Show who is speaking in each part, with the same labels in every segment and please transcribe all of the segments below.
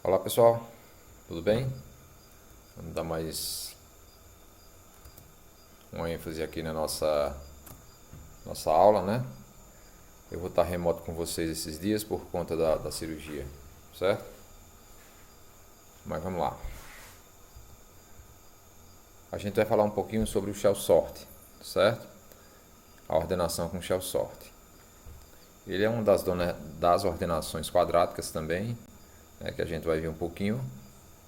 Speaker 1: Olá pessoal, tudo bem? Vamos dar mais uma ênfase aqui na nossa aula, né? Eu vou estar remoto com vocês esses dias por conta da cirurgia, certo? Mas vamos lá. A gente vai falar um pouquinho sobre o Shell Sort, certo? A ordenação com Shell Sort. Ele é uma das ordenações quadráticas também, né, que a gente vai ver um pouquinho,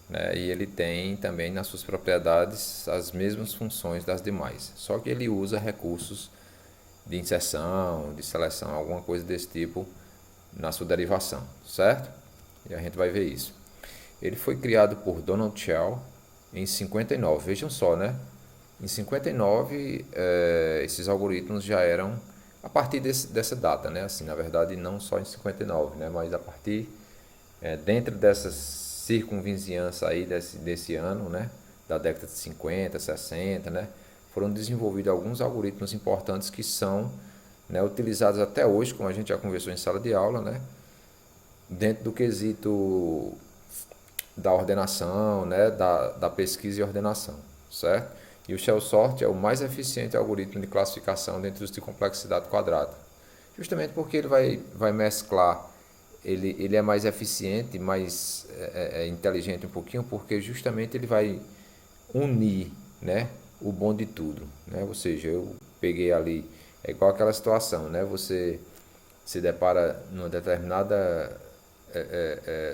Speaker 1: né, e ele tem também nas suas propriedades as mesmas funções das demais, só que ele usa recursos de inserção, de seleção, alguma coisa desse tipo na sua derivação, certo? E a gente vai ver isso. Ele foi criado por Donald Shell em 59, vejam só, né? Em 59, esses algoritmos já eram a partir dessa data, né? Assim, na verdade, não só em 59, né? Mas a partir dentro dessas circunvizinhança aí desse ano, né? Da década de 50, 60, né? Foram desenvolvidos alguns algoritmos importantes que são, né, utilizados até hoje, como a gente já conversou em sala de aula, né? Dentro do quesito da ordenação, né? Da pesquisa e ordenação, certo? E o Shell Sort é o mais eficiente algoritmo de classificação dentro de complexidade quadrada. Justamente porque ele vai mesclar, ele é mais eficiente, mais inteligente um pouquinho, porque justamente ele vai unir, né, o bom de tudo, né? Ou seja, eu peguei ali, é igual aquela situação, né? Você se depara numa determinada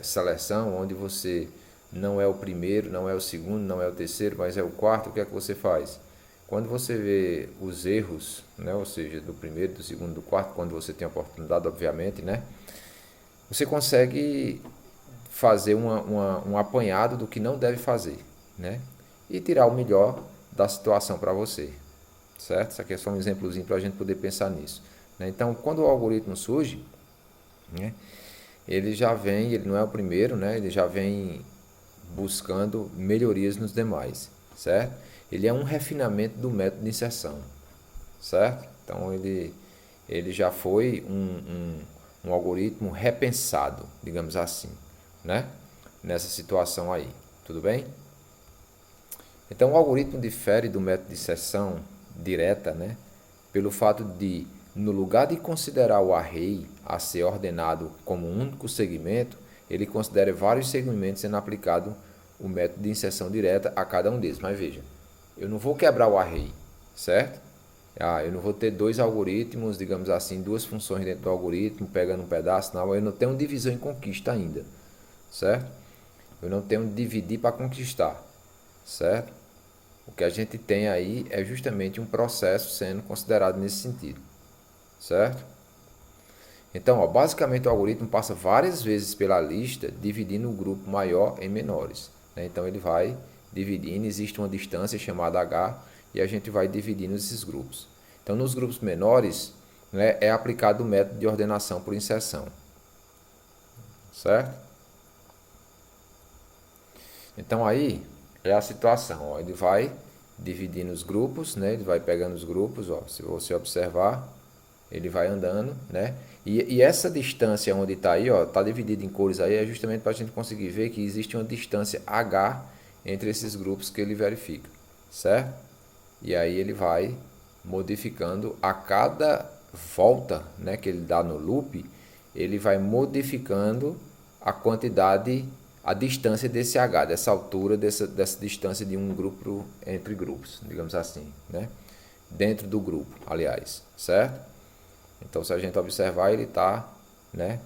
Speaker 1: seleção onde você não é o primeiro, não é o segundo, não é o terceiro, mas é o quarto. O que é que você faz? Quando você vê os erros, né, ou seja, do primeiro, do segundo, do quarto, quando você tem a oportunidade, obviamente, né, você consegue fazer um apanhado do que não deve fazer, né, e tirar o melhor da situação para você, certo? Isso aqui é só um exemplozinho para a gente poder pensar nisso, né? Então, quando o algoritmo surge, né, ele já vem, ele não é o primeiro, né, ele já vem buscando melhorias nos demais, certo? Ele é um refinamento do método de inserção, certo? Então ele já foi um algoritmo repensado, digamos assim, né? Nessa situação aí, tudo bem? Então o algoritmo difere do método de inserção direta, né? Pelo fato de, no lugar de considerar o array a ser ordenado como um único segmento, ele considera vários segmentos sendo aplicado o método de inserção direta a cada um deles. Mas veja, eu não vou quebrar o array, certo? Eu não vou ter dois algoritmos, digamos assim, duas funções dentro do algoritmo, pegando um pedaço, não, eu não tenho divisão em conquista ainda, certo? Eu não tenho dividir para conquistar, certo? O que a gente tem aí é justamente um processo sendo considerado nesse sentido, certo? Então, basicamente o algoritmo passa várias vezes pela lista, dividindo o grupo maior em menores, né? Então ele vai dividindo, existe uma distância chamada H e a gente vai dividindo esses grupos. Então, nos grupos menores, né, é aplicado o método de ordenação por inserção, certo? Então aí é a situação, ó, ele vai dividindo os grupos, né? Ele vai pegando os grupos, ó, se você observar, ele vai andando, né? E essa distância onde está aí, ó, está dividido em cores aí, é justamente para a gente conseguir ver que existe uma distância H entre esses grupos que ele verifica, certo? E aí ele vai modificando a cada volta, né, que ele dá no loop, ele vai modificando a quantidade, a distância desse H, dessa altura, dessa distância de um grupo entre grupos, digamos assim, né? Dentro do grupo, aliás, certo? Então, se a gente observar, ele está, né,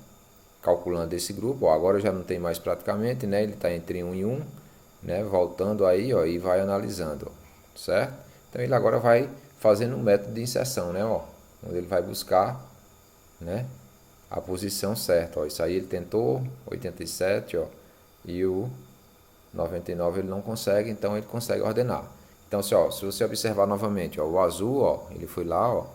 Speaker 1: calculando esse grupo. Ó, agora já não tem mais praticamente, né? Ele está entre um e um, né? Voltando aí, ó, e vai analisando, ó, certo? Então, ele agora vai fazendo um método de inserção, né? Ó, onde ele vai buscar, né, a posição certa. Ó, isso aí ele tentou, 87, ó, e o 99 ele não consegue, então ele consegue ordenar. Então, se você observar novamente, ó, o azul, ó, ele foi lá, ó,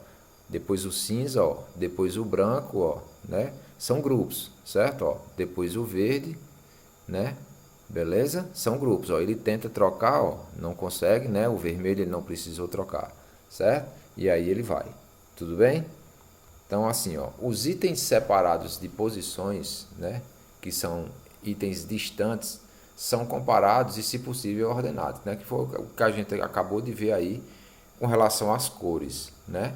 Speaker 1: depois o cinza, ó, depois o branco, ó, né? São grupos, certo? Ó, depois o verde, né? Beleza? São grupos, ó. Ele tenta trocar, ó, não consegue, né? O vermelho ele não precisou trocar, certo? E aí ele vai. Tudo bem? Então assim, ó, os itens separados de posições, né, que são itens distantes são comparados e, se possível, ordenados, né? Que foi o que a gente acabou de ver aí com relação às cores, né?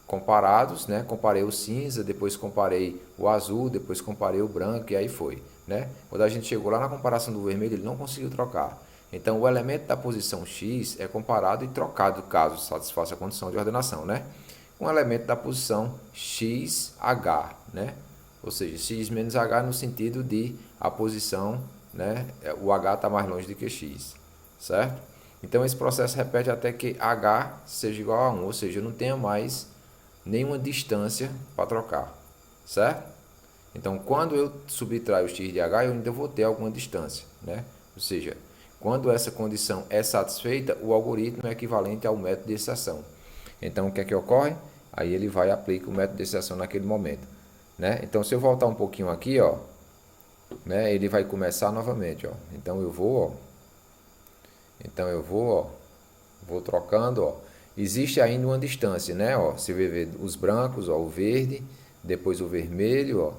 Speaker 1: Comparados, né? Comparei o cinza, depois comparei o azul, depois comparei o branco e aí foi, né? Quando a gente chegou lá na comparação do vermelho, ele não conseguiu trocar. Então, o elemento da posição X é comparado e trocado caso satisfaça a condição de ordenação, né? Com o elemento da posição XH, né? Ou seja, X menos H no sentido de a posição, né? O H está mais longe do que X, certo? Então, esse processo repete até que H seja igual a 1, ou seja, eu não tenho mais nenhuma distância para trocar, certo? Então, quando eu subtraio o x de h, eu ainda vou ter alguma distância, né? Ou seja, quando essa condição é satisfeita, o algoritmo é equivalente ao método de exceção. Então, o que é que ocorre? Aí ele vai aplicar o método de exceção naquele momento, né? Então, se eu voltar um pouquinho aqui, ó, né, ele vai começar novamente, ó. Então, eu vou, ó, vou trocando, ó. Existe ainda uma distância, né, ó. Se ver os brancos, ó, o verde, depois o vermelho, ó.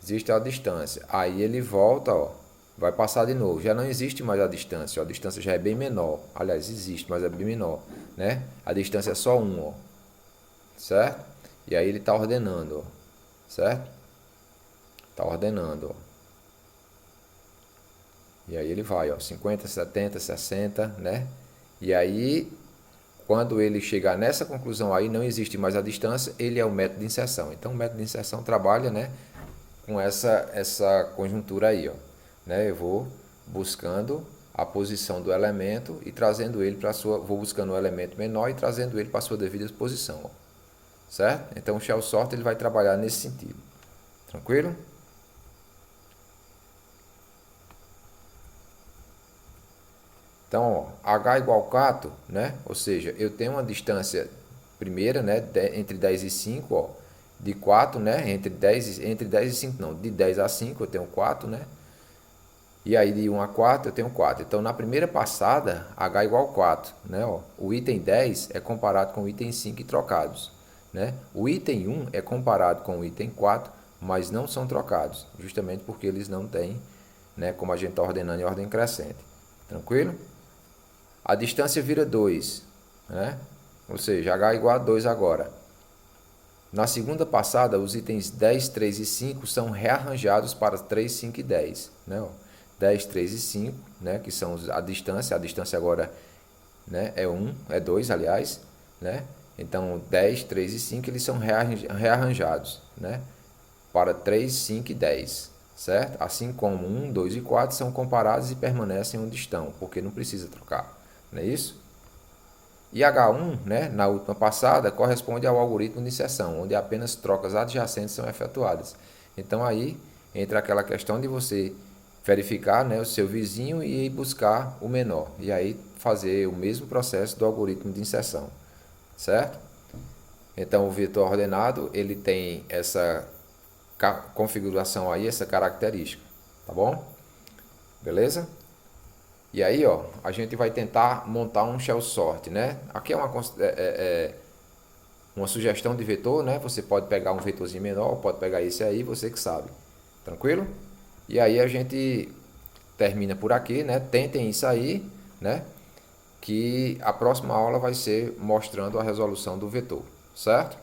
Speaker 1: Existe a distância. Aí ele volta, ó, vai passar de novo. Já não existe mais a distância, ó. A distância já é bem menor. Aliás, existe, mas é bem menor, né? A distância é só 1, ó. Certo? E aí ele está ordenando, ó. Certo? Está ordenando, ó. E aí ele vai, ó, 50, 70, 60, né? E aí, quando ele chegar nessa conclusão aí, não existe mais a distância, ele é o método de inserção. Então, o método de inserção trabalha, né, com essa conjuntura aí, ó, né? Eu vou buscando a posição do elemento e trazendo ele para sua, vou buscando o elemento menor e trazendo ele para sua devida posição, ó, certo? Então, o shell sort ele vai trabalhar nesse sentido. Tranquilo? Então, ó, H igual 4, né? Ou seja, eu tenho uma distância primeira, né, entre 10 e 5, ó, de 4, né? Entre 10 e 5 não, de 10 a 5 eu tenho 4, né? E aí de 1 a 4 eu tenho 4. Então, na primeira passada, H igual 4, né? Ó, o item 10 é comparado com o item 5 e trocados, né? O item 1 é comparado com o item 4, mas não são trocados, justamente porque eles não têm, né, como a gente está ordenando em ordem crescente. Tranquilo? A distância vira 2, né? Ou seja, H igual a 2 agora. Na segunda passada, os itens 10, 3 e 5 são rearranjados para 3, 5 e 10, né? 10, 3 e 5, né, que são a distância agora, né, é 1, é 2, aliás, né? Então, 10, 3 e 5 eles são rearranjados, né, para 3, 5 e 10, certo? Assim como 1, 2 e 4 são comparados e permanecem onde estão, porque não precisa trocar, não é isso? E H1, né, na última passada, corresponde ao algoritmo de inserção, onde apenas trocas adjacentes são efetuadas. Então aí entra aquela questão de você verificar, né, o seu vizinho e ir buscar o menor. E aí fazer o mesmo processo do algoritmo de inserção, certo? Então o vetor ordenado ele tem essa configuração aí, essa característica, tá bom? Beleza? E aí, ó, a gente vai tentar montar um shell sort, né? Aqui é uma sugestão de vetor, né? Você pode pegar um vetorzinho menor, pode pegar esse aí, você que sabe. Tranquilo? E aí a gente termina por aqui, né? Tentem isso aí, né? Que a próxima aula vai ser mostrando a resolução do vetor, certo?